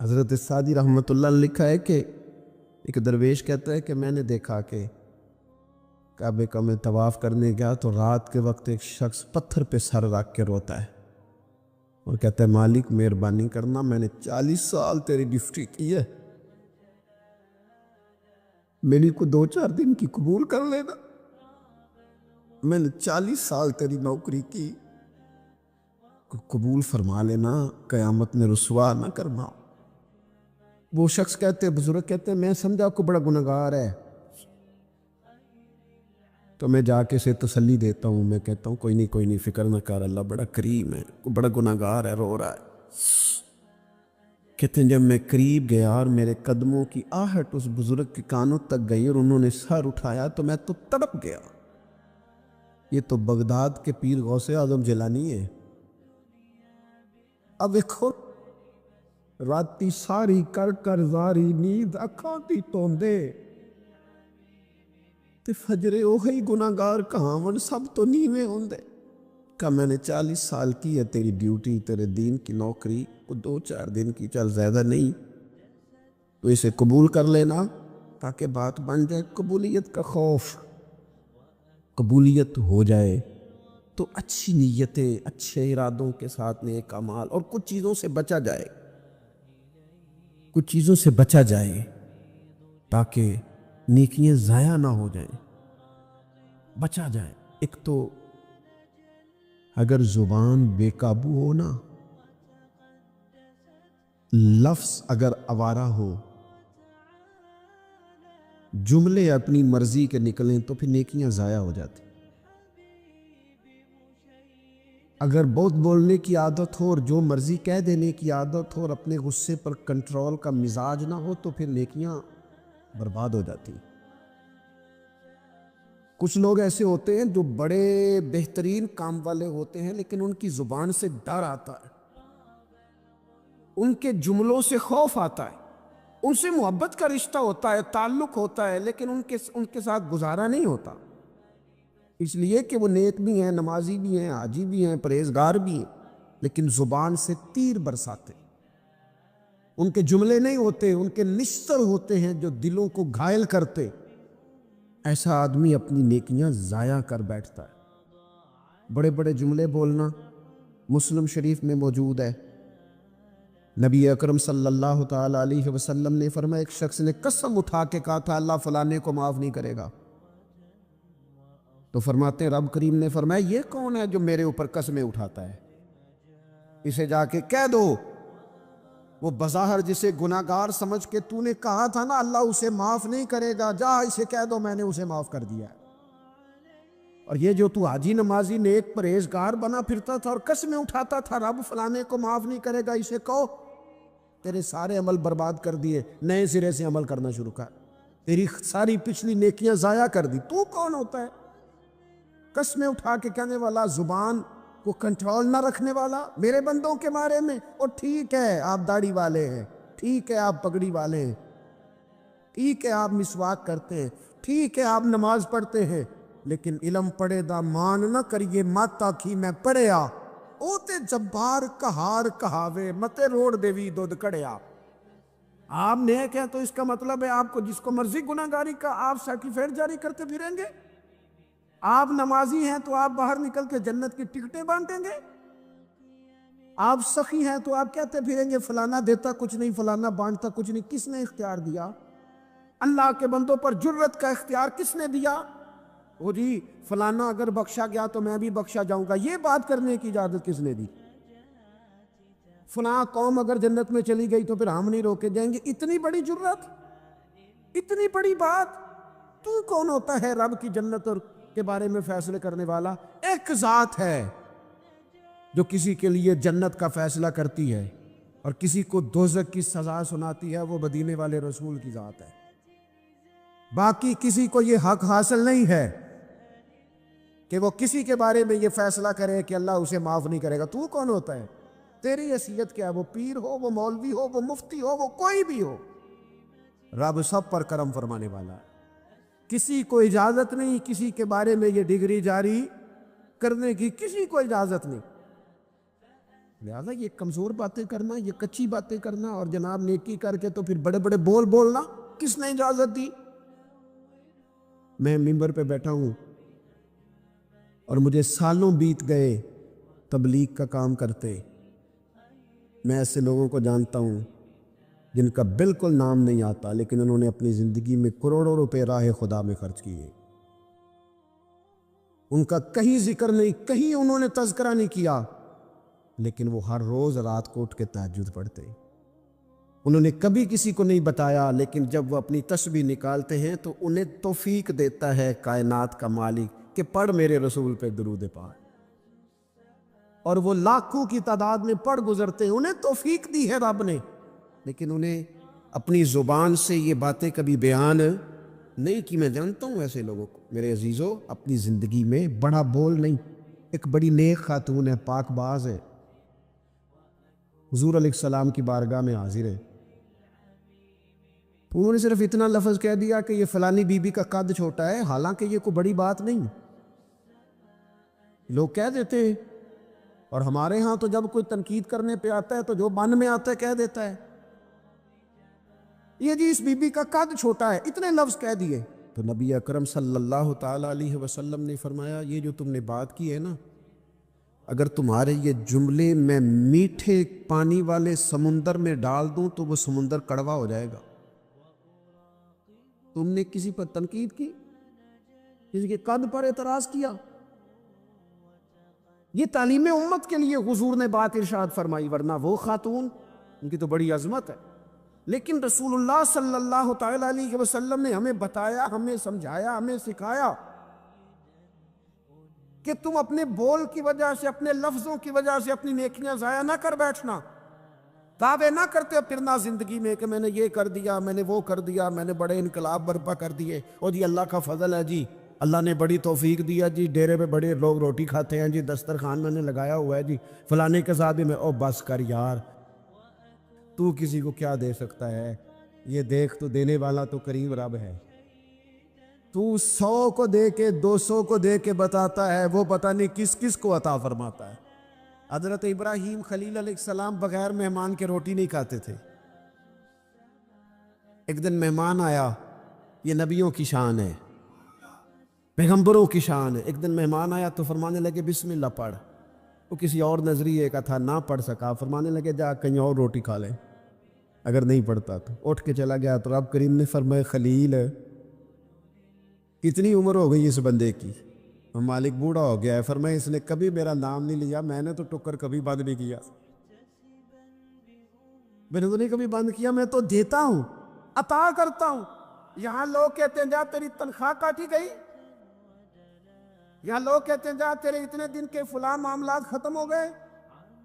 حضرت سعدی رحمۃ اللہ نے لکھا ہے کہ ایک درویش کہتا ہے کہ میں نے دیکھا کہ کعبے کا میں طواف کرنے گیا تو رات کے وقت ایک شخص پتھر پہ سر رکھ کے روتا ہے اور کہتا ہے مالک مہربانی کرنا، میں نے 40 سال تیری ڈیوٹی کی ہے، میری کو 2-4 دن کی قبول کر لینا، میں نے 40 سال تیری نوکری کی، قبول فرما لینا، قیامت میں رسوا نہ کرنا۔ وہ شخص کہتے، بزرگ کہتے ہیں میں سمجھا کو بڑا گناہگار ہے، تو میں جا کے اسے تسلی دیتا ہوں، میں کہتا ہوں کوئی نہیں فکر نہ کر، اللہ بڑا کریم ہے، بڑا گناہگار ہے، رو رہا ہے۔ کہتے ہیں جب میں قریب گیا اور میرے قدموں کی آہٹ اس بزرگ کے کانوں تک گئی اور انہوں نے سر اٹھایا تو میں تو تڑپ گیا۔ یہ تو بغداد کے پیر غوث اعظم جیلانی ہے۔ اب دیکھو راتی ساری کر کر زاری نیند اکھاں دی توندے تے فجرے اوہی گناہگار کہاون سب تو نیویں ہوندے۔ کہ میں نے 40 سال کی ہے تیری ڈیوٹی، تیرے دین کی نوکری، وہ 2-4 دن کی، چل زیادہ نہیں، تو اسے قبول کر لینا تاکہ بات بن جائے۔ قبولیت کا خوف، قبولیت ہو جائے تو اچھی نیتیں، اچھے ارادوں کے ساتھ نیک اعمال اور کچھ چیزوں سے بچا جائے، کچھ چیزوں سے بچا جائے تاکہ نیکیاں ضائع نہ ہو جائیں، بچا جائے۔ ایک تو اگر زبان بے قابو ہو نا، لفظ اگر آوارہ ہو، جملے اپنی مرضی کے نکلیں تو پھر نیکیاں ضائع ہو جاتی۔ اگر بہت بولنے کی عادت ہو اور جو مرضی کہہ دینے کی عادت ہو اور اپنے غصے پر کنٹرول کا مزاج نہ ہو تو پھر نیکیاں برباد ہو جاتی۔ کچھ لوگ ایسے ہوتے ہیں جو بڑے بہترین کام والے ہوتے ہیں لیکن ان کی زبان سے ڈر آتا ہے، ان کے جملوں سے خوف آتا ہے، ان سے محبت کا رشتہ ہوتا ہے، تعلق ہوتا ہے، لیکن ان کے ساتھ گزارا نہیں ہوتا، اس لیے کہ وہ نیک بھی ہیں، نمازی بھی ہیں، حاجی بھی ہیں، پرہیزگار بھی ہیں، لیکن زبان سے تیر برساتے، ان کے جملے نہیں ہوتے، ان کے نشتر ہوتے ہیں جو دلوں کو گھائل کرتے۔ ایسا آدمی اپنی نیکیاں ضائع کر بیٹھتا ہے۔ بڑے بڑے جملے بولنا مسلم شریف میں موجود ہے، نبی اکرم صلی اللہ تعالیٰ علیہ وسلم نے فرمایا ایک شخص نے قسم اٹھا کے کہا تھا اللہ فلانے کو معاف نہیں کرے گا، تو فرماتے ہیں رب کریم نے فرمایا یہ کون ہے جو میرے اوپر قسمیں اٹھاتا ہے، اسے جا کے کہہ دو۔ وہ بظاہر جسے گناہگار سمجھ کے تو نے کہا تھا نا اللہ اسے معاف نہیں کرے گا، جا اسے کہہ دو میں نے اسے معاف کر دیا ہے۔ اور یہ جو تو حاجی نمازی نیک پرہیزگار بنا پھرتا تھا اور قسمیں اٹھاتا تھا رب فلانے کو معاف نہیں کرے گا، اسے کہو تیرے سارے عمل برباد کر دیے، نئے سرے سے عمل کرنا شروع کر، تیری ساری پچھلی نیکیاں ضائع کر دی۔ تو کون ہوتا ہے قسمیں اٹھا کے کہنے والا، زبان کو کنٹرول نہ رکھنے والا میرے بندوں کے بارے میں؟ اور ٹھیک ہے آپ داڑھی والے ہیں، ٹھیک ہے آپ پگڑی والے ہیں، ٹھیک ہے آپ مسواک کرتے ہیں، ٹھیک ہے آپ نماز پڑھتے ہیں، لیکن علم پڑھے دا مان نہ کریے مات آکھی میں پڑھیا، او تے جبار کہار کہاوے متے روڑ دیوی دودھ کڑیا۔ آپ نیک ہیں تو اس کا مطلب ہے آپ کو جس کو مرضی گناہگاری کا آپ سرٹیفکیٹ جاری کرتے پھریں گے؟ آپ نمازی ہیں تو آپ باہر نکل کے جنت کی ٹکٹیں بانٹیں گے؟ آپ سخی ہیں تو آپ کہتے پھریں گے فلانا دیتا کچھ نہیں، فلانا بانٹتا کچھ نہیں؟ کس نے اختیار دیا؟ اللہ کے بندوں پر جرت کا اختیار کس نے دیا؟ وہ جی فلانا اگر بخشا گیا تو میں بھی بخشا جاؤں گا، یہ بات کرنے کی اجازت کس نے دی؟ فلاں قوم اگر جنت میں چلی گئی تو پھر ہم نہیں روکے جائیں گے؟ اتنی بڑی جرت، اتنی بڑی بات! تو کون ہوتا ہے رب کی جنت اور کے بارے میں فیصلے کرنے والا؟ ایک ذات ہے جو کسی کے لیے جنت کا فیصلہ کرتی ہے اور کسی کو دوزخ کی سزا سناتی ہے، وہ مدینے والے رسول کی ذات ہے۔ باقی کسی کو یہ حق حاصل نہیں ہے کہ وہ کسی کے بارے میں یہ فیصلہ کرے کہ اللہ اسے معاف نہیں کرے گا۔ تو کون ہوتا ہے؟ تیری حیثیت کیا ہے؟ وہ پیر ہو، وہ مولوی ہو، وہ مفتی ہو، وہ کوئی بھی ہو، رب سب پر کرم فرمانے والا ہے۔ کسی کو اجازت نہیں کسی کے بارے میں یہ ڈگری جاری کرنے کی، کسی کو اجازت نہیں۔ لہٰذا یہ کمزور باتیں کرنا، یہ کچی باتیں کرنا اور جناب نیکی کر کے تو پھر بڑے بڑے بول بولنا کس نے اجازت دی؟ میں ممبر پہ بیٹھا ہوں اور مجھے سالوں بیت گئے تبلیغ کا کام کرتے، میں ایسے لوگوں کو جانتا ہوں جن کا بالکل نام نہیں آتا، لیکن انہوں نے اپنی زندگی میں کروڑوں روپے راہ خدا میں خرچ کیے، ان کا کہیں ذکر نہیں، کہیں انہوں نے تذکرہ نہیں کیا، لیکن وہ ہر روز رات کو اٹھ کے تہجد پڑھتے، انہوں نے کبھی کسی کو نہیں بتایا، لیکن جب وہ اپنی تسبیح نکالتے ہیں تو انہیں توفیق دیتا ہے کائنات کا مالک کہ پڑھ میرے رسول پہ درود پاک، اور وہ لاکھوں کی تعداد میں پڑھ گزرتے ہیں، انہیں توفیق دی ہے رب نے، لیکن انہیں اپنی زبان سے یہ باتیں کبھی بیان نہیں کی۔ میں جانتا ہوں ایسے لوگوں کو میرے عزیزوں، اپنی زندگی میں بڑا بول نہیں، ایک بڑی نیک خاتون ہے، پاک باز ہے، حضور علیہ السلام کی بارگاہ میں حاضر ہے، انہوں نے صرف اتنا لفظ کہہ دیا کہ یہ فلانی بی بی کا قد چھوٹا ہے، حالانکہ یہ کوئی بڑی بات نہیں، لوگ کہہ دیتے ہیں، اور ہمارے ہاں تو جب کوئی تنقید کرنے پہ آتا ہے تو جو من میں آتا ہے کہہ دیتا ہے، یہ جی اس بی بی کا قد چھوٹا ہے، اتنے لفظ کہہ دیے۔ تو نبی اکرم صلی اللہ تعالیٰ علیہ وسلم نے فرمایا یہ جو تم نے بات کی ہے نا، اگر تمہارے یہ جملے میں میٹھے پانی والے سمندر میں ڈال دوں تو وہ سمندر کڑوا ہو جائے گا۔ تم نے کسی پر تنقید کی، کسی کے قد پر اعتراض کیا، یہ تعلیم امت کے لیے حضور نے بات ارشاد فرمائی، ورنہ وہ خاتون ان کی تو بڑی عظمت ہے، لیکن رسول اللہ صلی اللہ تعالیٰ علیہ وسلم نے ہمیں بتایا، ہمیں سمجھایا، ہمیں سکھایا کہ تم اپنے بول کی وجہ سے، اپنے لفظوں کی وجہ سے اپنی نیکیاں ضائع نہ کر بیٹھنا، دعوے نہ کرتے پھرنا زندگی میں کہ میں نے یہ کر دیا، میں نے وہ کر دیا، میں نے بڑے انقلاب برپا کر دیے، اور جی اللہ کا فضل ہے جی، اللہ نے بڑی توفیق دیا جی، ڈیرے پہ بڑے لوگ روٹی کھاتے ہیں جی، دسترخوان میں نے لگایا ہوا ہے جی، فلانے کے ساتھ بھی میں، او بس کر یار، تو کسی کو کیا دے سکتا ہے؟ یہ دیکھ تو دینے والا تو کریم رب ہے، تو 100 کو دے کے 200 کو دے کے بتاتا ہے، وہ پتہ نہیں کس کس کو عطا فرماتا ہے۔ حضرت ابراہیم خلیل علیہ السلام بغیر مہمان کے روٹی نہیں کھاتے تھے، ایک دن مہمان آیا، یہ نبیوں کی شان ہے، پیغمبروں کی شان ہے، ایک دن مہمان آیا تو فرمانے لگے بسم اللہ پڑھ، وہ کسی اور نظریے کا تھا، نہ پڑھ سکا، فرمانے لگے جا کہیں اور روٹی کھا لے، اگر نہیں پڑھتا تو اٹھ کے چلا گیا، تو رب کریم نے فرمایا خلیل کتنی عمر ہو گئی اس بندے کی؟ مالک بوڑھا ہو گیا ہے، فرمایا اس نے کبھی میرا نام نہیں لیا، میں نے تو ٹکر کبھی بند نہیں کیا، میں نے تو نہیں کبھی بند کیا، میں تو دیتا ہوں، عطا کرتا ہوں۔ یہاں لوگ کہتے ہیں جا تیری تنخواہ کاٹی گئی، یہاں لوگ کہتے ہیں جا تیرے اتنے دن کے فلاں معاملات ختم ہو گئے،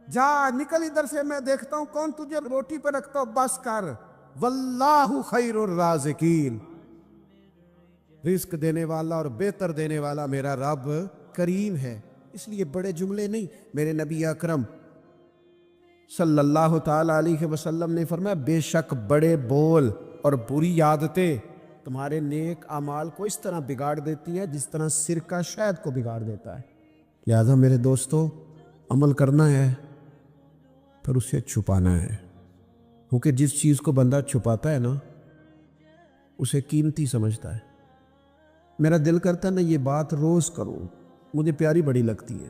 جا نکل ادھر سے، میں دیکھتا ہوں کون تجھے روٹی پہ رکھتا ہوں، بس کر، واللہ خیر الرازقین، رزق دینے والا اور بہتر دینے والا میرا رب کریم ہے۔ اس لیے بڑے جملے نہیں، میرے نبی اکرم صلی اللہ تعالیٰ علیہ وسلم نے فرمایا بے شک بڑے بول اور بری عادتیں تمہارے نیک اعمال کو اس طرح بگاڑ دیتی ہے جس طرح سرکہ شہد کو بگاڑ دیتا ہے۔ لہذا میرے دوستو، عمل کرنا ہے پھر اسے چھپانا ہے، کیونکہ جس چیز کو بندہ چھپاتا ہے نا اسے قیمتی سمجھتا ہے۔ میرا دل کرتا ہے میں یہ بات روز کروں، مجھے پیاری بڑی لگتی ہے،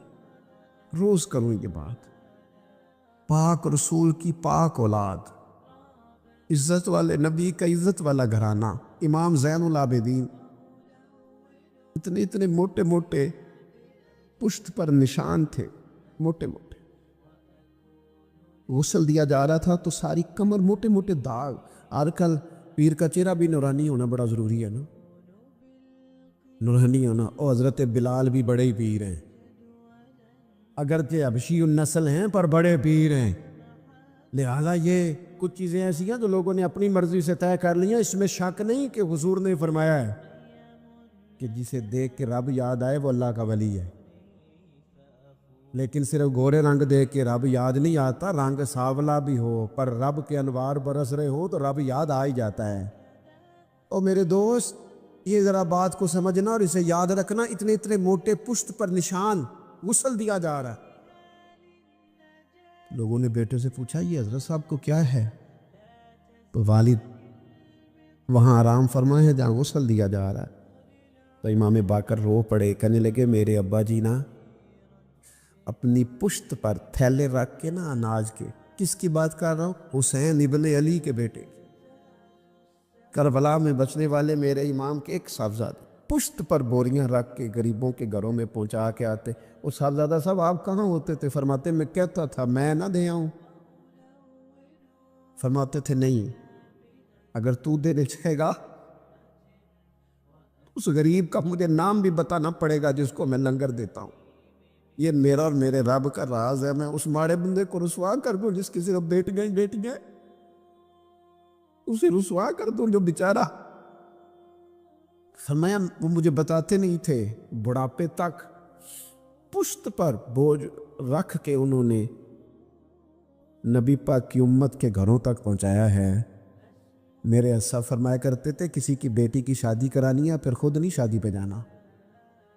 روز کروں یہ بات۔ پاک رسول کی پاک اولاد، عزت والے نبی کا عزت والا گھرانہ، امام زین العابدین، اتنے موٹے موٹے پشت پر نشان تھے، موٹے موٹے، غسل دیا جا رہا تھا تو ساری کمر موٹے موٹے داغ۔ آج کل پیر کا چہرہ بھی نورانی ہونا بڑا ضروری ہے نا، نورانی ہونا۔ اور حضرت بلال بھی بڑے ہی پیر ہیں، اگرچہ حبشی النسل ہیں پر بڑے پیر ہیں۔ لہذا یہ کچھ چیزیں ایسی ہیں جو لوگوں نے اپنی مرضی سے طے کر لی ہیں، اس میں شک نہیں کہ حضور نے فرمایا ہے کہ جسے دیکھ کے رب یاد آئے وہ اللہ کا ولی ہے، لیکن صرف گورے رنگ دیکھ کے رب یاد نہیں آتا، رنگ سانولا بھی ہو پر رب کے انوار برس رہے ہو تو رب یاد آ ہی جاتا ہے۔ اور میرے دوست، یہ ذرا بات کو سمجھنا اور اسے یاد رکھنا، اتنے موٹے پشت پر نشان، غسل دیا جا رہا ہے، لوگوں نے بیٹے سے پوچھا یہ حضرت صاحب کو کیا ہے؟ تو والد وہاں آرام فرمائے ہیں جہاں غسل دیا جا رہا ہے۔ تو امام باقر رو پڑے، کہنے لگے میرے ابا جی نا اپنی پشت پر تھیلے رکھ کے نا اناج کے، کس کی بات کر رہا ہوں؟ حسین ابن علی کے بیٹے، کربلا میں بچنے والے میرے امام کے ایک صاحبزادے پشت پر بوریاں رکھ کے غریبوں کے گھروں میں پہنچا کے آتے۔ وہ صاحبزادہ صاحب آپ کہاں ہوتے تھے؟ فرماتے میں کہتا تھا میں نہ دے آؤں۔ فرماتے تھے نہیں، اگر تو دینے چاہے گا اس غریب کا مجھے نام بھی بتانا پڑے گا جس کو میں لنگر دیتا ہوں۔ یہ میرا اور میرے رب کا راز ہے، میں اس ماڑے بندے کو رسوا کر دوں جس کی صرف بیٹیاں اسے رسوا کر دوں جو بیچارہ۔ فرمایا وہ مجھے بتاتے نہیں تھے، بڑھاپے تک پشت پر بوجھ رکھ کے انہوں نے نبی پاک کی امت کے گھروں تک پہنچایا ہے۔ میرے اسا فرمایا کرتے تھے کسی کی بیٹی کی شادی کرانی ہے پھر خود نہیں شادی پہ جانا۔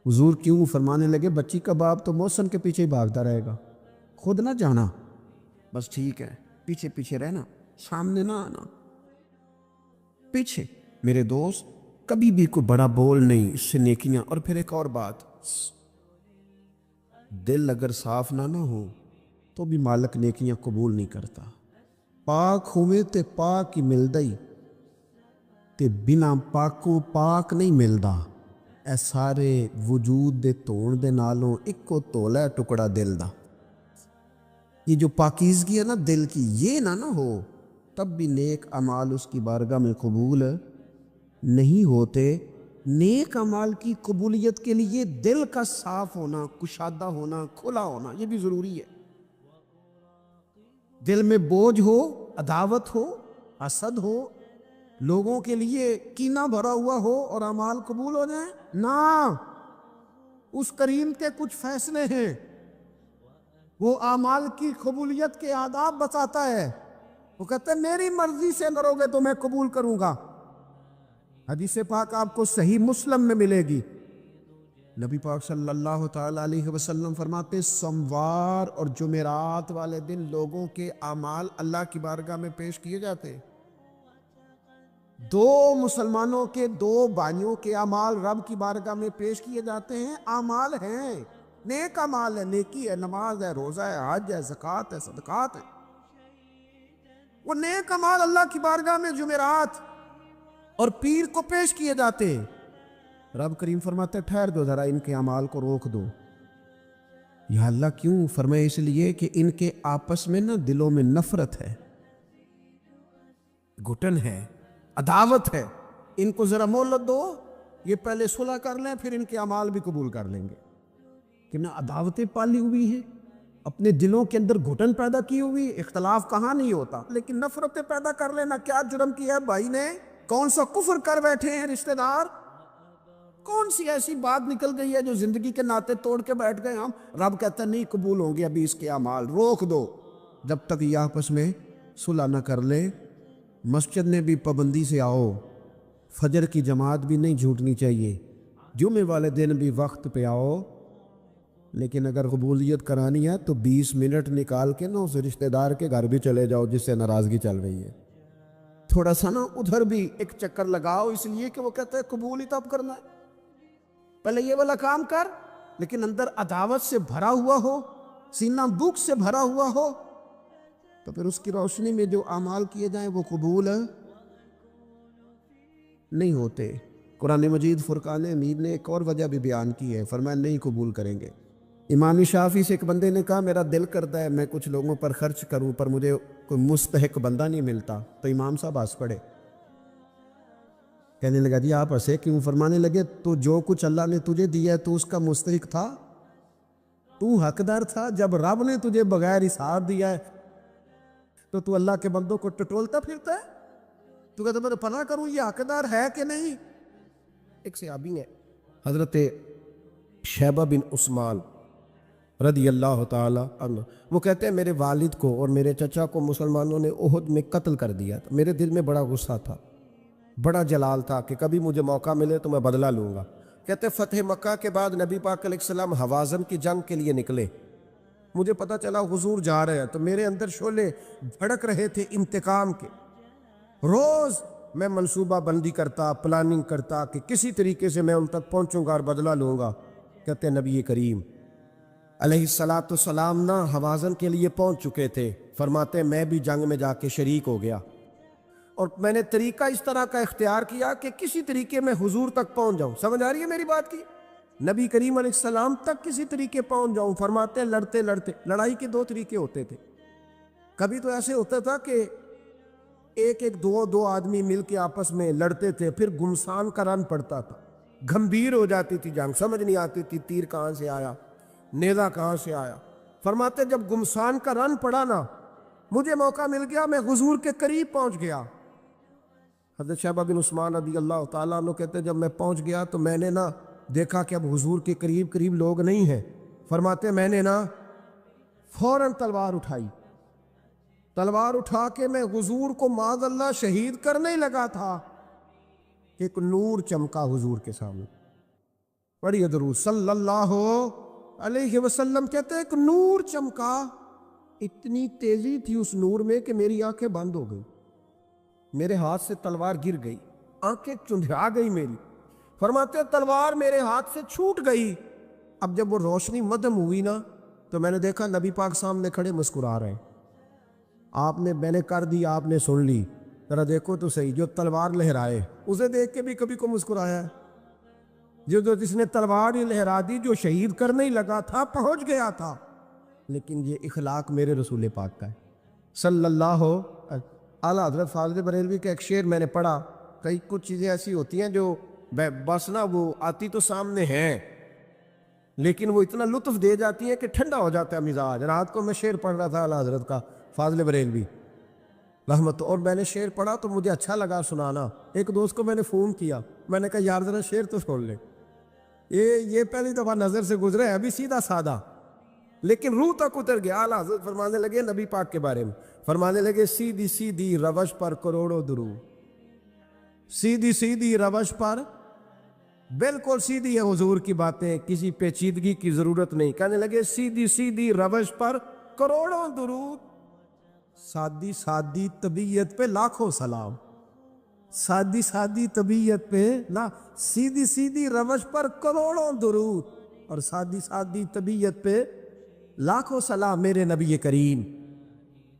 حضور کیوں؟ فرمانے لگے بچی کا باپ تو محسن کے پیچھے ہی بھاگتا رہے گا، خود نہ جانا، بس ٹھیک ہے پیچھے پیچھے رہنا، سامنے نہ آنا، پیچھے۔ میرے دوست کبھی بھی کوئی بڑا بول نہیں، اس سے نیکیاں۔ اور پھر ایک اور بات، دل اگر صاف نہ ہو تو بھی مالک نیکیاں قبول نہیں کرتا۔ پاک ہوئے تے پاک ہی ملدا ہی تے بنا پاکوں پاک نہیں ملدا۔ اے سارے وجود دے تون دے نالوں اکو تولا ہے ٹکڑا دل دا۔ یہ جو پاکیزگی ہے نا دل کی، یہ نہ ہو تب بھی نیک اعمال اس کی بارگاہ میں قبول نہیں ہوتے۔ نیک اعمال کی قبولیت کے لیے دل کا صاف ہونا، کشادہ ہونا، کھلا ہونا یہ بھی ضروری ہے۔ دل میں بوجھ ہو، عداوت ہو، حسد ہو، لوگوں کے لیے کینہ بھرا ہوا ہو اور اعمال قبول ہو جائیں نہ۔ اس کریم کے کچھ فیصلے ہیں، وہ اعمال کی قبولیت کے آداب بتاتا ہے۔ وہ کہتے ہیں میری مرضی سے کرو گے تو میں قبول کروں گا۔ حدیث پاک آپ کو صحیح مسلم میں ملے گی۔ نبی پاک صلی اللہ تعالیٰ علیہ وسلم فرماتے سوموار اور جمعرات والے دن لوگوں کے اعمال اللہ کی بارگاہ میں پیش کیے جاتے۔ دو مسلمانوں کے دو بھائیوں کے اعمال رب کی بارگاہ میں پیش کیے جاتے ہیں۔ اعمال ہیں، نیک اعمال ہے، نیکی ہے، نماز ہے، روزہ ہے، حج ہے، زکوٰۃ ہے، صدقات ہے۔ وہ نیک اعمال اللہ کی بارگاہ میں جمعرات اور پیر کو پیش کیے جاتے۔ رب کریم فرماتے ٹھہر دو ذرا، ان کے اعمال کو روک دو۔ یا اللہ کیوں؟ فرمائے اس لیے کہ ان کے آپس میں نا دلوں میں نفرت ہے، گھٹن ہے، عداوت ہے۔ ان کو ذرا مہلت دو، یہ پہلے صلح کر لیں پھر ان کے اعمال بھی قبول کر لیں گے۔ کہ نہ عداوتیں پالی ہوئی ہیں، اپنے دلوں کے اندر گھٹن پیدا کی ہوئی، اختلاف کہاں نہیں ہوتا لیکن نفرتیں پیدا کر لینا۔ کیا جرم کیا ہے بھائی نے؟ کون سا کفر کر بیٹھے ہیں رشتہ دار؟ کون سی ایسی بات نکل گئی ہے جو زندگی کے ناطے توڑ کے بیٹھ گئے ہم؟ رب کہتا ہے نہیں قبول ہوں گے ابھی اس کے اعمال، روک دو جب تک یہ آپس میں صلح نہ کر لے۔ مسجد میں بھی پابندی سے آؤ، فجر کی جماعت بھی نہیں جھوٹنی چاہیے، جمعے والے دن بھی وقت پہ آؤ، لیکن اگر قبولیت کرانی ہے تو 20 منٹ نکال کے نا اس رشتہ دار کے گھر بھی چلے جاؤ جس سے ناراضگی چل رہی ہے، تھوڑا سا نا ادھر بھی ایک چکر لگاؤ، اس لیے کہ وہ کہتے ہیں قبول ہی تب کرنا ہے، پہلے یہ والا کام کر، لیکن اندر عداوت سے بھرا ہوا ہو، سینہ بھوک سے بھرا ہوا ہو، تو پھر اس کی روشنی میں جو اعمال کیے جائیں وہ قبول نہیں ہوتے۔ قرآن مجید فرقان حمید نے ایک اور وجہ بھی بیان کی ہے، فرمایا نہیں قبول کریں گے۔ امام شافعی سے ایک بندے نے کہا میرا دل کرتا ہے میں کچھ لوگوں پر خرچ کروں پر مجھے کوئی مستحق بندہ نہیں ملتا، تو امام صاحب ہنس پڑے، کہنے لگا جی آپ ہنسے کیوں؟ فرمانے لگے تو جو کچھ اللہ نے تجھے دیا ہے تو اس کا مستحق تھا، تو حقدار تھا۔ جب رب نے تجھے بغیر حساب دیا ہے تو اللہ کے بندوں کو ٹٹولتا پھرتا ہے، تو کہتا میں پناہ کروں یہ حقدار ہے کہ نہیں۔ ایک صحابی ہے حضرت شیبہ بن عثمان رضی اللہ تعالی عنہ، وہ کہتے ہیں میرے والد کو اور میرے چچا کو مسلمانوں نے احد میں قتل کر دیا تھا، میرے دل میں بڑا غصہ تھا، بڑا جلال تھا کہ کبھی مجھے موقع ملے تو میں بدلہ لوں گا۔ کہتے فتح مکہ کے بعد نبی پاک علیہ السلام حوازن کی جنگ کے لیے نکلے، مجھے پتہ چلا حضور جا رہے ہیں، تو میرے اندر شعلے بھڑک رہے تھے انتقام کے۔ روز میں منصوبہ بندی کرتا، پلاننگ کرتا کہ کسی طریقے سے میں ان تک پہنچوں گا اور بدلہ لوں گا۔ کہتے ہیں نبی کریم علیہ الصلاۃ والسلام نا حوازن کے لیے پہنچ چکے تھے، فرماتے میں بھی جنگ میں جا کے شریک ہو گیا، اور میں نے طریقہ اس طرح کا اختیار کیا کہ کسی طریقے میں حضور تک پہنچ جاؤں۔ سمجھ آ رہی ہے میری بات کی؟ نبی کریم علیہ السلام تک کسی طریقے پہنچ جاؤں۔ فرماتے ہیں لڑتے لڑتے، لڑائی کے دو طریقے ہوتے تھے۔ کبھی تو ایسے ہوتا تھا کہ ایک دو آدمی مل کے آپس میں لڑتے تھے، پھر گمسان کا رن پڑتا تھا، گھمبیر ہو جاتی تھی جنگ، سمجھ نہیں آتی تھی تیر کہاں سے آیا، نیزہ کہاں سے آیا۔ فرماتے جب گمسان کا رن پڑا نا، مجھے موقع مل گیا، میں حضور کے قریب پہنچ گیا۔ حضرت شیبہ بن عثمان رضی اللہ تعالیٰ عنہ کہتے ہیں جب میں پہنچ گیا تو میں نے نا دیکھا کہ اب حضور کے قریب لوگ نہیں ہیں۔ فرماتے میں نے نا فوراً تلوار اٹھائی، تلوار اٹھا کے میں حضور کو معاذ اللہ شہید کرنے لگا تھا کہ ایک نور چمکا حضور کے سامنے۔ پڑھیے درود صلی اللہ علیہ وسلم۔ کہتے ہیں ایک نور چمکا، اتنی تیزی تھی اس نور میں کہ میری آنکھیں بند ہو گئی، میرے ہاتھ سے تلوار گر گئی، آنکھیں چندھا گئی میری۔ فرماتے تلوار میرے ہاتھ سے چھوٹ گئی۔ اب جب وہ روشنی مدھم ہوئی نا تو میں نے دیکھا نبی پاک سامنے کھڑے مسکرا رہے ہیں۔ میں نے کر دی، آپ نے سن لی، ذرا دیکھو تو صحیح، جو تلوار لہرائے اسے دیکھ کے بھی کبھی کو مسکرایا ہے؟ جو جس نے تلوار ہی لہرا دی، جو شہید کرنے ہی لگا تھا، پہنچ گیا تھا۔ لیکن یہ اخلاق میرے رسول پاک کا ہے صلی اللہ اعلیٰ حضرت فاضل بریلوی کا ایک شعر میں نے پڑھا۔ کچھ چیزیں ایسی ہوتی ہیں جو بس نا وہ آتی تو سامنے ہیں، لیکن وہ اتنا لطف دے جاتی ہیں کہ ٹھنڈا ہو جاتا ہے مزاج۔ رات کو میں شعر پڑھ رہا تھا اعلیٰ حضرت کا فاضل بریلوی رحمت، اور میں نے شعر پڑھا تو مجھے اچھا لگا سنانا۔ ایک دوست کو میں نے فون کیا، میں نے کہا یار ذرا شعر تو سن لے، یہ پہلی دفعہ نظر سے گزرے، ابھی سیدھا سادہ، لیکن روح تک اتر گیا۔ اعلیٰ حضرت فرمانے لگے نبی پاک کے بارے میں، فرمانے لگے سیدھی سیدھی روش پر کروڑوں درود، سیدھی سیدھی روش پر، بالکل سیدھی ہے حضور کی باتیں، کسی پیچیدگی کی ضرورت نہیں۔ کہنے لگے سیدھی سیدھی روش پر کروڑوں درود، سادی سادی طبیعت پہ لاکھوں سلام، سادی سادی طبیعت پہ سیدھی سیدھی روش پر کروڑوں درود، اور سادی سادی طبیعت پہ لاکھوں سلام میرے نبی کریم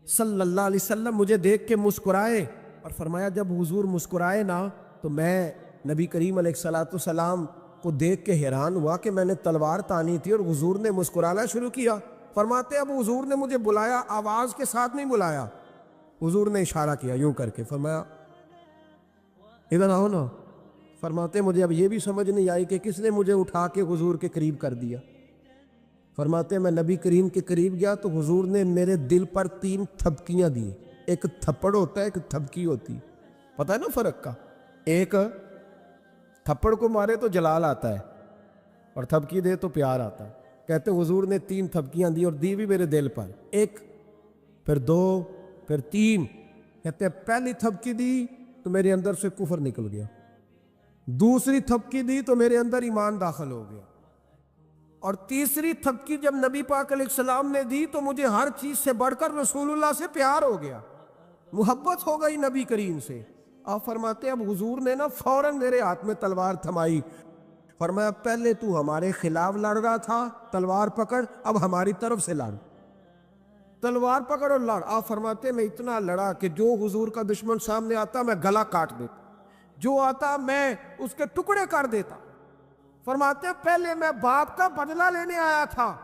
صلی اللہ علیہ وسلم۔ مجھے دیکھ کے مسکرائے، اور فرمایا جب حضور مسکرائے نا تو میں نبی کریم علیہ الصلوۃ والسلام کو دیکھ کے حیران ہوا کہ میں نے تلوار تانی تھی اور حضور نے مسکرانا شروع کیا۔ فرماتے اب حضور نے مجھے بلایا، آواز کے ساتھ نہیں بلایا، حضور نے اشارہ کیا یوں کر کے، فرمایا ادھر آؤ نا۔ فرماتے مجھے اب یہ بھی سمجھ نہیں آئی کہ کس نے مجھے اٹھا کے حضور کے قریب کر دیا۔ فرماتے میں نبی کریم کے قریب گیا تو حضور نے میرے دل پر 3 تھپکیاں دی۔ ایک تھپڑ ہوتا ہے، ایک تھپکی ہوتی، پتہ ہے نا فرق کا؟ ایک تھپڑ کو مارے تو جلال آتا ہے، اور تھپکی دے تو پیار آتا ہے۔ کہتے حضور نے 3 تھپکیاں دی، اور دی بھی میرے دل پر، 1 پھر 2 پھر 3۔ کہتے پہلی تھپکی دی تو میرے اندر سے کفر نکل گیا، دوسری تھپکی دی تو میرے اندر ایمان داخل ہو گیا، اور تیسری تھپکی جب نبی پاک علیہ السلام نے دی تو مجھے ہر چیز سے بڑھ کر رسول اللہ سے پیار ہو گیا، محبت ہو گئی نبی کریم سے۔ آپ فرماتے اب حضور نے نا فوراً میرے ہاتھ میں تلوار تھمائی، فرمایا پہلے تو ہمارے خلاف لڑ رہا تھا، تلوار پکڑ، اب ہماری طرف سے لڑ، تلوار پکڑ اور لڑ۔ آپ فرماتے میں اتنا لڑا کہ جو حضور کا دشمن سامنے آتا میں گلا کاٹ دیتا، جو آتا میں اس کے ٹکڑے کر دیتا۔ فرماتے پہلے میں باپ کا بدلہ لینے آیا تھا،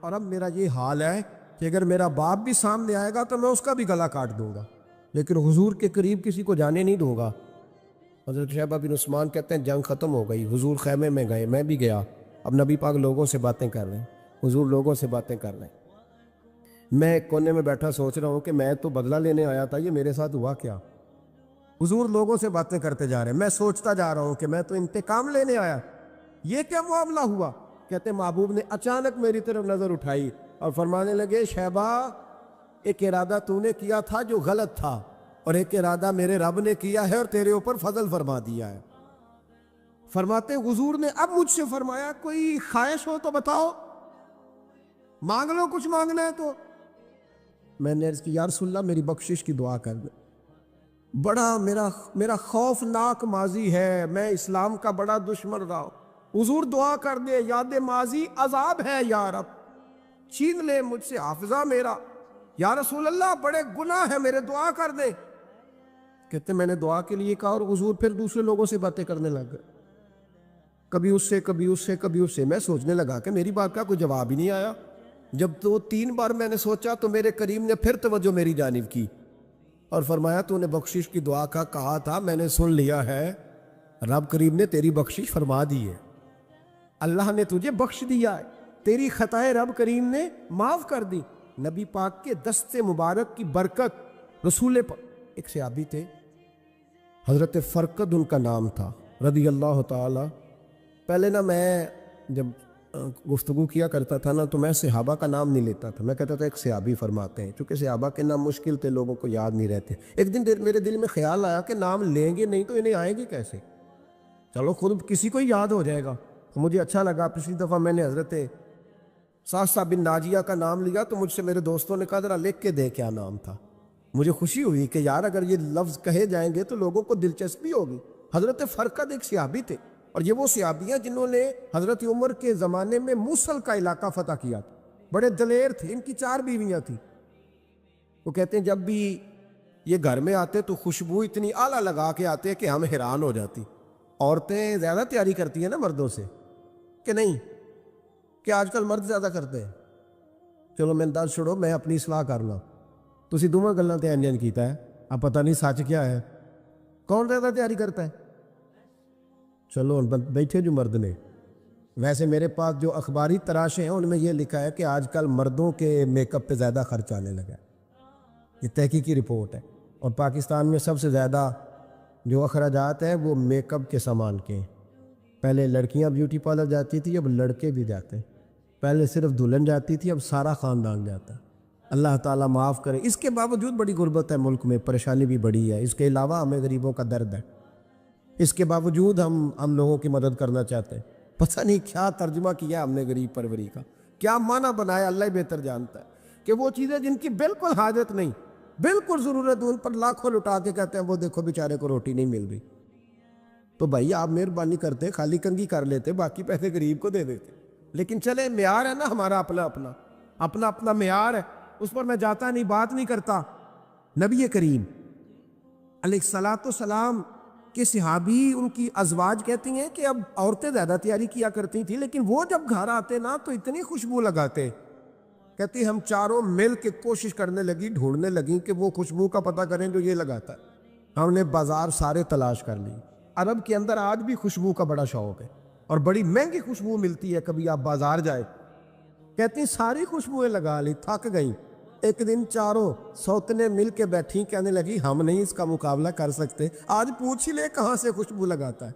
اور اب میرا یہ حال ہے کہ اگر میرا باپ بھی سامنے آئے گا تو میں اس کا بھی گلا کاٹ دوں گا، لیکن حضور کے قریب کسی کو جانے نہیں دوں گا۔ حضرت شیبہ بن عثمان کہتے ہیں جنگ ختم ہو گئی، حضور خیمے میں گئے، میں بھی گیا، اب نبی پاک لوگوں سے باتیں کر رہے ہیں، حضور لوگوں سے باتیں کر رہے ہیں، میں ایک کونے میں بیٹھا سوچ رہا ہوں کہ میں تو بدلہ لینے آیا تھا، یہ میرے ساتھ ہوا کیا؟ حضور لوگوں سے باتیں کرتے جا رہے ہیں، میں سوچتا جا رہا ہوں کہ میں تو انتقام لینے آیا، یہ کیا معاملہ ہوا؟ کہتے محبوب نے اچانک میری طرف نظر اٹھائی اور فرمانے لگے شیبہ ایک ارادہ تو نے کیا تھا جو غلط تھا، اور ایک ارادہ میرے رب نے کیا ہے اور تیرے اوپر فضل فرما دیا ہے۔ فرماتے حضور نے اب مجھ سے فرمایا کوئی خواہش ہو تو بتاؤ، مانگ لو کچھ مانگنا ہے تو. میں نے عرض کی یا رسول اللہ میری بخشش کی دعا کر دے. بڑا میرا خوفناک ماضی ہے، میں اسلام کا بڑا دشمن رہا ہوں، حضور دعا کر دے، یاد ماضی عذاب ہے یا رب، چھین لے مجھ سے حافظہ میرا. یا رسول اللہ بڑے گناہ ہیں میرے، دعا کر دے. کہتے میں نے دعا کے لیے کہا اور حضور پھر دوسرے لوگوں سے باتیں کرنے لگ گئے، کبھی اس سے کبھی اس سے کبھی اس سے. میں سوچنے لگا کہ میری بات کا کوئی جواب ہی نہیں آیا. جب 2-3 بار میں نے سوچا تو میرے کریم نے پھر توجہ میری جانب کی اور فرمایا تو نے بخشش کی دعا کا کہا تھا، میں نے سن لیا ہے، رب کریم نے تیری بخشش فرما دی ہے، اللہ نے تجھے بخش دیا ہے، تیری خطائیں رب کریم نے معاف کر دی. نبی پاک کے دست مبارک کی برکت. رسول پاک ایک صحابی تھے، حضرت فرقد ان کا نام تھا رضی اللہ تعالی. پہلے نا میں جب گفتگو کیا کرتا تھا نا تو میں صحابہ کا نام نہیں لیتا تھا، میں کہتا تھا ایک صحابی فرماتے ہیں، چونکہ صحابہ کے نام مشکل تھے، لوگوں کو یاد نہیں رہتے. ایک دن میرے دل میں خیال آیا کہ نام لیں گے نہیں تو انہیں آئیں گے کیسے، چلو خود کسی کو یاد ہو جائے گا. تو مجھے اچھا لگا. پچھلی دفعہ میں نے حضرت ساسا بن ناجیہ کا نام لیا تو مجھ سے میرے دوستوں نے کہا ذرا لکھ کے دے کیا نام تھا. مجھے خوشی ہوئی کہ یار اگر یہ لفظ کہے جائیں گے تو لوگوں کو دلچسپی ہوگی. حضرت فرقد ایک صحابی تھے اور یہ وہ صحابیاں جنہوں نے حضرت عمر کے زمانے میں موصل کا علاقہ فتح کیا تھا. بڑے دلیر تھے، ان کی 4 بیویاں تھیں. وہ کہتے ہیں جب بھی یہ گھر میں آتے تو خوشبو اتنی اعلیٰ لگا کے آتے کہ ہم حیران ہو جاتی. عورتیں زیادہ تیاری کرتی ہیں نا مردوں سے کہ نہیں، کہ آج کل مرد زیادہ کرتے ہیں. چلو میں دس چھوڑو، میں اپنی اصلاح کرنا. تسی دوواں گلاں تے انجن کیتا ہے، اب پتہ نہیں سچ کیا ہے، کون زیادہ تیاری کرتا ہے. چلو بیٹھے جو مرد نے. ویسے میرے پاس جو اخباری تراشے ہیں ان میں یہ لکھا ہے کہ آج کل مردوں کے میک اپ پہ زیادہ خرچ آنے لگا ہے. یہ تحقیقی رپورٹ ہے. اور پاکستان میں سب سے زیادہ جو اخراجات ہیں وہ میک اپ کے سامان کے ہیں. پہلے لڑکیاں بیوٹی پارلر جاتی تھی، اب لڑکے بھی جاتے ہیں. پہلے صرف دلہن جاتی تھی، اب سارا خاندان جاتا ہے. اللہ تعالیٰ معاف کرے. اس کے باوجود بڑی غربت ہے ملک میں، پریشانی بھی بڑی ہے. اس کے علاوہ ہمیں غریبوں کا درد ہے. اس کے باوجود ہم لوگوں کی مدد کرنا چاہتے ہیں. پتہ نہیں کیا ترجمہ کیا ہم نے غریب پروری کا، کیا معنی بنایا، اللہ ہی بہتر جانتا ہے. کہ وہ چیزیں جن کی بالکل حاجت نہیں، بالکل ضرورت، ان پر لاکھوں لٹا کے کہتے ہیں وہ دیکھو بیچارے کو روٹی نہیں مل رہی. تو بھائی آپ مہربانی کرتے خالی کنگھی کر لیتے، باقی پیسے غریب کو دے دیتے. لیکن چلے معیار ہے نا ہمارا، اپنا معیار ہے، اس پر میں جاتا نہیں، بات نہیں کرتا. نبی کریم علیہ الصلاۃ والسلام کے صحابی ان کی ازواج کہتی ہیں کہ اب عورتیں زیادہ تیاری کیا کرتی تھیں، لیکن وہ جب گھر آتے نا تو اتنی خوشبو لگاتے. کہتی ہم چاروں مل کے کوشش کرنے لگی، ڈھونڈنے لگی کہ وہ خوشبو کا پتہ کریں جو یہ لگاتا ہے. ہم نے بازار سارے تلاش کر لی. عرب کے اندر آج بھی خوشبو کا بڑا شوق ہے اور بڑی مہنگی خوشبو ملتی ہے. کبھی آپ بازار جائے، کہتی ساری خوشبوئیں لگا لی، تھک گئیں. ایک دن چاروں سوتنے مل کے بیٹھی، کہنے لگی ہم نہیں اس کا مقابلہ کر سکتے، آج پوچھ ہی لے کہاں سے خوشبو لگاتا ہے.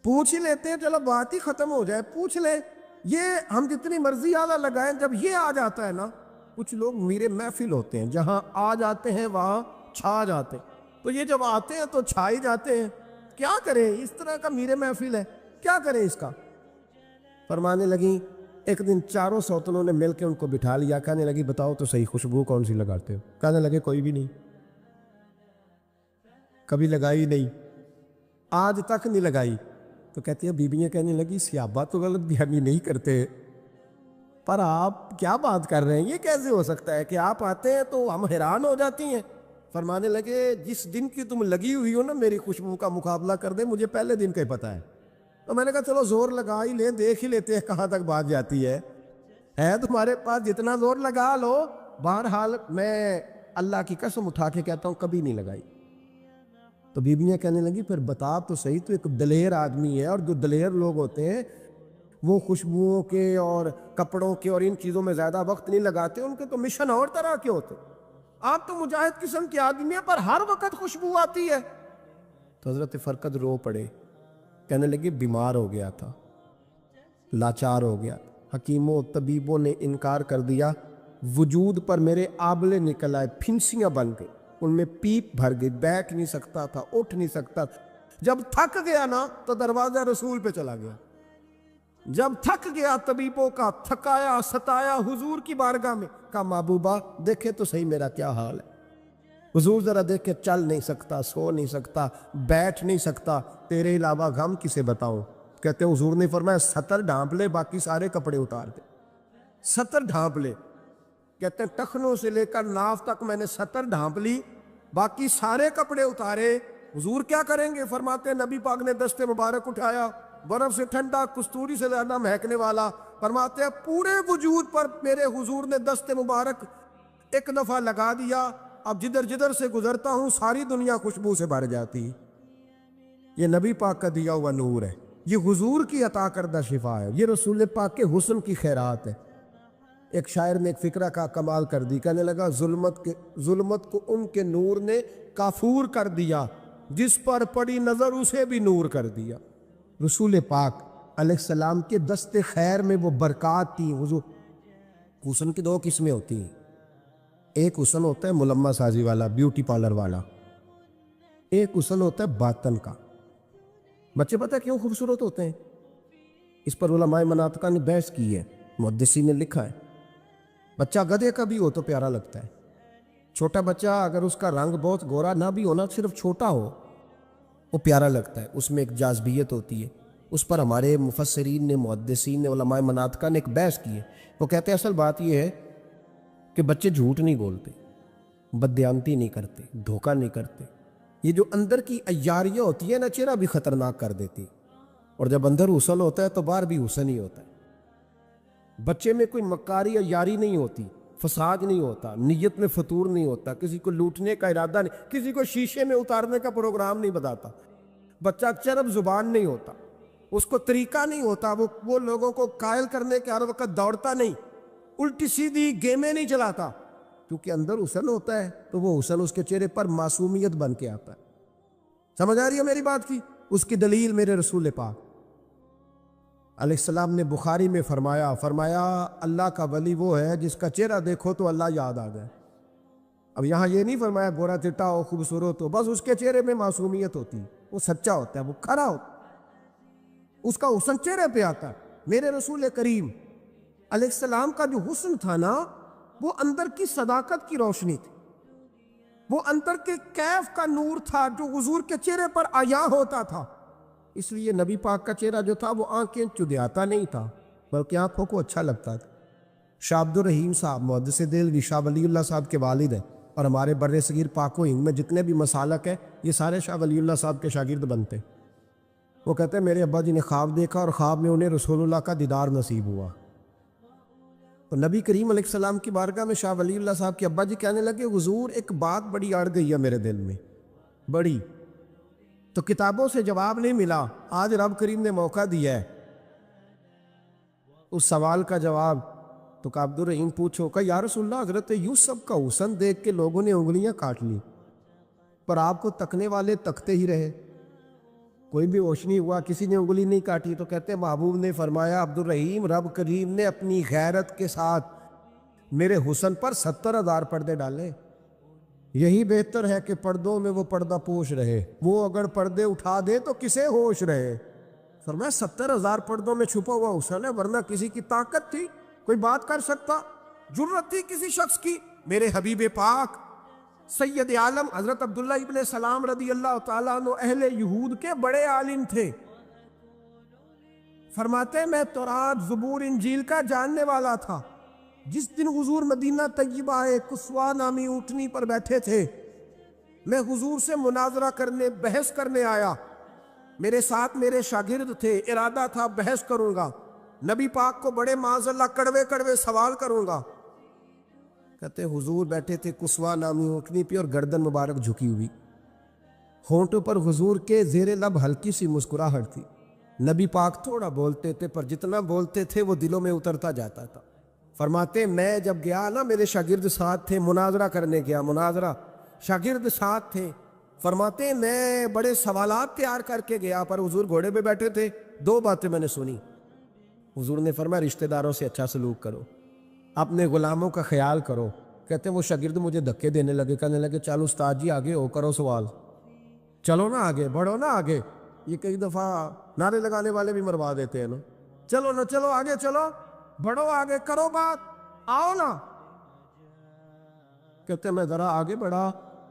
پوچھ ہی لیتے ہیں، چلو بات ہی ختم ہو جائے، پوچھ لیں. یہ ہم جتنی مرضی اعلیٰ لگائیں، جب یہ آ جاتا ہے نا، کچھ لوگ میرے محفل ہوتے ہیں جہاں آ جاتے ہیں وہاں چھا جاتے ہیں. تو یہ جب آتے ہیں تو چھا ہی جاتے ہیں. کیا کریں، اس طرح کا میرے محفل ہے، کیا کریں اس کا. فرمانے لگیں ایک دن چاروں سوتنوں نے مل کے ان کو بٹھا لیا. کہنے لگی بتاؤ تو صحیح خوشبو کون سی لگاتے ہو. کہنے لگے کوئی بھی نہیں، کبھی لگائی نہیں، آج تک نہیں لگائی. تو کہتی ہیں بیویاں کہنے لگی صحابہ تو غلط بیانی نہیں کرتے، پر آپ کیا بات کر رہے ہیں، یہ کیسے ہو سکتا ہے کہ آپ آتے ہیں تو ہم حیران ہو جاتی ہیں. فرمانے لگے جس دن کی تم لگی ہوئی ہو نا میری خوشبو کا مقابلہ کر دے، مجھے پہلے دن کا ہی پتہ ہے. تو میں نے کہا چلو زور لگا ہی لیں، دیکھ ہی لیتے ہیں کہاں تک بات جاتی ہے تمہارے پاس جتنا زور لگا لو. بہرحال میں اللہ کی قسم اٹھا کے کہتا ہوں کبھی نہیں لگائی. تو بیویاں کہنے لگی پھر بتا تو صحیح، تو ایک دلیر آدمی ہے، اور جو دلیر لوگ ہوتے ہیں وہ خوشبوؤں کے اور کپڑوں کے اور ان چیزوں میں زیادہ وقت نہیں لگاتے، ان کے تو مشن اور طرح کے ہوتے. آپ تو مجاہد قسم کے آدمی ہیں پر ہر وقت خوشبو آتی ہے. تو حضرت فرقد رو پڑے، کہنے لگے بیمار ہو گیا تھا، لاچار ہو گیا. حکیموں طبیبوں نے انکار کر دیا، وجود پر میرے آبلے نکل آئے، پھنسیاں بن گئی، ان میں پیپ بھر گئی، بیٹھ نہیں سکتا تھا، اٹھ نہیں سکتا. جب تھک گیا نا تو دروازہ رسول پہ چلا گیا. جب تھک گیا طبیبوں کا تھکایا ستایا حضور کی بارگاہ میں کہا محبوبہ دیکھے تو صحیح میرا کیا حال ہے۔ حضور ذرا دیکھے چل نہیں سکتا، سو نہیں سکتا، بیٹھ نہیں سکتا، تیرے علاوہ غم کسے بتاؤں؟ کہتے ہیں حضور نے فرمایا ستر ڈھانپ لے، باقی سارے کپڑے اتار دے۔ ستر ڈھانپ لے، کہتے ہیں ٹخنوں سے لے کر ناف تک میں نے ستر ڈھانپ لی، باقی سارے کپڑے اتارے۔ حضور کیا کریں گے؟ فرماتے ہیں نبی پاک نے دست مبارک اٹھایا، برف سے ٹھنڈا، کستوری سے زیادہ مہکنے والا، فرماتے ہیں پورے وجود پر میرے حضور نے دست مبارک ایک دفعہ لگا دیا، اب جدھر جدھر سے گزرتا ہوں ساری دنیا خوشبو سے بھر جاتی۔ یہ نبی پاک کا دیا ہوا نور ہے، یہ حضور کی عطا کردہ شفا ہے، یہ رسول پاک کے حسن کی خیرات ہے۔ ایک شاعر نے ایک فقرہ کا کمال کر دی، کہنے لگا ظلمت کو ان کے نور نے کافور کر دیا، جس پر پڑی نظر اسے بھی نور کر دیا۔ رسول پاک علیہ السلام کے دست خیر میں وہ برکات تھی۔ حضور حسن کی دو قسمیں ہوتی ہیں، ایک حسن ہوتا ہے ملمہ سازی والا، بیوٹی پارلر والا، ایک حسن ہوتا ہے باطن کا۔ بچے پتہ کیوں خوبصورت ہوتے ہیں؟ اس پر علماء مناطقہ نے بحث کی ہے، محدثین نے لکھا ہے۔ بچہ گدھے کا بھی ہو تو پیارا لگتا ہے، چھوٹا بچہ اگر اس کا رنگ بہت گورا نہ بھی ہونا، صرف چھوٹا ہو، وہ پیارا لگتا ہے، اس میں ایک جاذبیت ہوتی ہے۔ اس پر ہمارے مفسرین نے، محدثین نے، علماء مناطقہ نے ایک بحث کی ہے۔ وہ کہتے ہیں اصل بات یہ ہے کہ بچے جھوٹ نہیں بولتے، بددیانتی نہیں کرتے، دھوکہ نہیں کرتے۔ یہ جو اندر کی عیاریاں ہوتی ہیں نا، چہرہ بھی خطرناک کر دیتی، اور جب اندر حسن ہوتا ہے تو باہر بھی حسن ہی ہوتا ہے۔ بچے میں کوئی مکاری یا یاری نہیں ہوتی، فساد نہیں ہوتا، نیت میں فطور نہیں ہوتا، کسی کو لوٹنے کا ارادہ نہیں، کسی کو شیشے میں اتارنے کا پروگرام نہیں بتاتا۔ بچہ چرب زبان نہیں ہوتا، اس کو طریقہ نہیں ہوتا، وہ لوگوں کو قائل کرنے کے ہر وقت دوڑتا نہیں، الٹی سیدھی گیمیں نہیں چلاتا، کیونکہ اندر حسن ہوتا ہے تو وہ حسن اس کے چہرے پر معصومیت بن کے آتا ہے۔ سمجھ آ رہی ہے میری بات کی؟ اس کی دلیل میرے رسول پاک علیہ السلام نے بخاری میں فرمایا اللہ کا ولی وہ ہے جس کا چہرہ دیکھو تو اللہ یاد آ جائے۔ اب یہاں یہ نہیں فرمایا گورا چٹا ہو، خوبصورت ہو، بس اس کے چہرے میں معصومیت ہوتی، وہ سچا ہوتا ہے، وہ کھرا ہوتا ہے، اس کا حسن چہرے پہ آتا ہے۔ میرے رسول کریم علیہ السلام کا جو حسن تھا نا، وہ اندر کی صداقت کی روشنی تھی، وہ اندر کے کیف کا نور تھا جو حضور کے چہرے پر عیاں ہوتا تھا۔ اس لیے نبی پاک کا چہرہ جو تھا وہ آنکھیں چدیاتا نہیں تھا، بلکہ آنکھوں کو اچھا لگتا تھا۔ شاہ عبد الرحیم صاحب محدث دہلوی شاہ ولی اللہ صاحب کے والد ہیں، اور ہمارے بر صغیر پاک و ہند میں جتنے بھی مسالک ہیں یہ سارے شاہ ولی اللہ صاحب کے شاگرد بنتے۔ وہ کہتے ہیں میرے ابا جی نے خواب دیکھا اور خواب میں انہیں رسول اللہ کا دیدار نصیب ہوا۔ تو نبی کریم علیہ السلام کی بارگاہ میں شاہ ولی اللہ صاحب کے ابا جی کہنے لگے حضور ایک بات بڑی اڑ گئی ہے میرے دل میں، بڑی، تو کتابوں سے جواب نہیں ملا، آج رب کریم نے موقع دیا ہے اس سوال کا جواب۔ تو کہ عبد الرحیم پوچھو کہ یا رسول اللہ حضرت یوسف کا حسن دیکھ کے لوگوں نے انگلیاں کاٹ لی، پر آپ کو تکنے والے تکتے ہی رہے، کوئی بھی ہوش نہیں ہوا، کسی نے انگلی نہیں کاٹی۔ تو کہتے ہیں محبوب نے فرمایا عبد الرحیم رب کریم نے اپنی غیرت کے ساتھ میرے حسن پر 70,000 پردے ڈالے، یہی بہتر ہے کہ پردوں میں وہ پردہ پوش رہے، وہ اگر پردے اٹھا دے تو کسے ہوش رہے۔ فرمایا 70,000 پردوں میں چھپا ہوا حسن ہے، ورنہ کسی کی طاقت تھی کوئی بات کر سکتا، جرت تھی کسی شخص کی؟ میرے حبیب پاک سید عالم حضرت عبداللہ ابن سلام رضی اللہ تعالیٰ عنہ اہل یہود کے بڑے عالم تھے۔ فرماتے میں تورات زبور انجیل کا جاننے والا تھا۔ جس دن حضور مدینہ طیبہ کسوا نامی اونٹنی پر بیٹھے تھے، میں حضور سے مناظرہ کرنے، بحث کرنے آیا، میرے ساتھ میرے شاگرد تھے، ارادہ تھا بحث کروں گا، نبی پاک کو بڑے معاذ اللہ کڑوے کڑوے سوال کروں گا۔ کہتے حضور بیٹھے تھے کسوا نامی اونٹنی پہ اور گردن مبارک جھکی ہوئی، ہونٹوں پر حضور کے زیر لب ہلکی سی مسکراہٹ تھی۔ نبی پاک تھوڑا بولتے تھے پر جتنا بولتے تھے وہ دلوں میں اترتا جاتا تھا۔ فرماتے میں جب گیا نا، میرے شاگرد ساتھ تھے، مناظرہ کرنے گیا، مناظرہ، شاگرد ساتھ تھے۔ فرماتے میں بڑے سوالات تیار کر کے گیا، پر حضور گھوڑے پہ بیٹھے تھے، دو باتیں میں نے سنی۔ حضور نے فرمایا رشتہ داروں سے اچھا سلوک کرو، اپنے غلاموں کا خیال کرو۔ کہتے ہیں وہ شاگرد مجھے دھکے دینے لگے، کہنے لگے چل استاد جی آگے ہو، کرو سوال، چلو نا آگے، بڑھو نا آگے۔ یہ کئی دفعہ نعرے لگانے والے بھی مروا دیتے ہیں نا، چلو نا چلو آگے چلو, بڑھو آگے, کرو بات, آؤ نا. کہتے میں ذرا آگے بڑھا,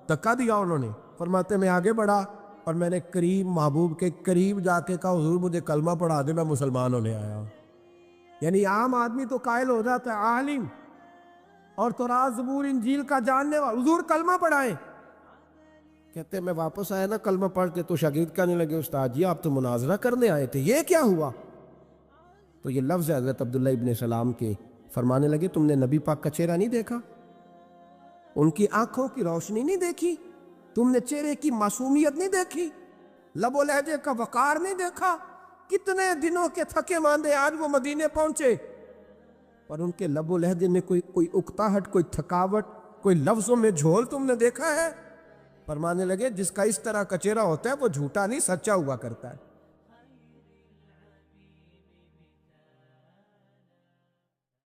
دھکا دیا انہوں نے. فرماتے میں آگے بڑھا اور میں نے قریب محبوب کے قریب جا کے کہا حضور مجھے کلمہ پڑھا دے, میں مسلمان ہونے آیا ہوں. یعنی عام آدمی تو قائل ہو جاتا ہے عالم اور تورات زبور انجیل کا جاننے والا, حضور کلمہ پڑھائیں. کہتے میں واپس آیا نا کلمہ پڑھ کے تو شاگرد کہنے لگے استاد جی آپ تو مناظرہ کرنے آئے تھے, یہ کیا ہوا؟ تو یہ لفظ ہے حضرت عبداللہ ابن سلام کے. فرمانے لگے تم نے نبی پاک کا چہرہ نہیں دیکھا, ان کی آنکھوں کی روشنی نہیں دیکھی, تم نے چہرے کی معصومیت نہیں دیکھی, لب و لہجے کا وقار نہیں دیکھا. کتنے دنوں کے تھکے ماندے آج وہ مدینے پہنچے اور ان کے لب و لہجے میں کوئی اکتاہٹ, کوئی تھکاوٹ, کوئی لفظوں میں جھول تم نے دیکھا ہے؟ فرمانے لگے جس کا اس طرح کا چہرہ ہوتا ہے وہ جھوٹا نہیں سچا ہوا کرتا ہے.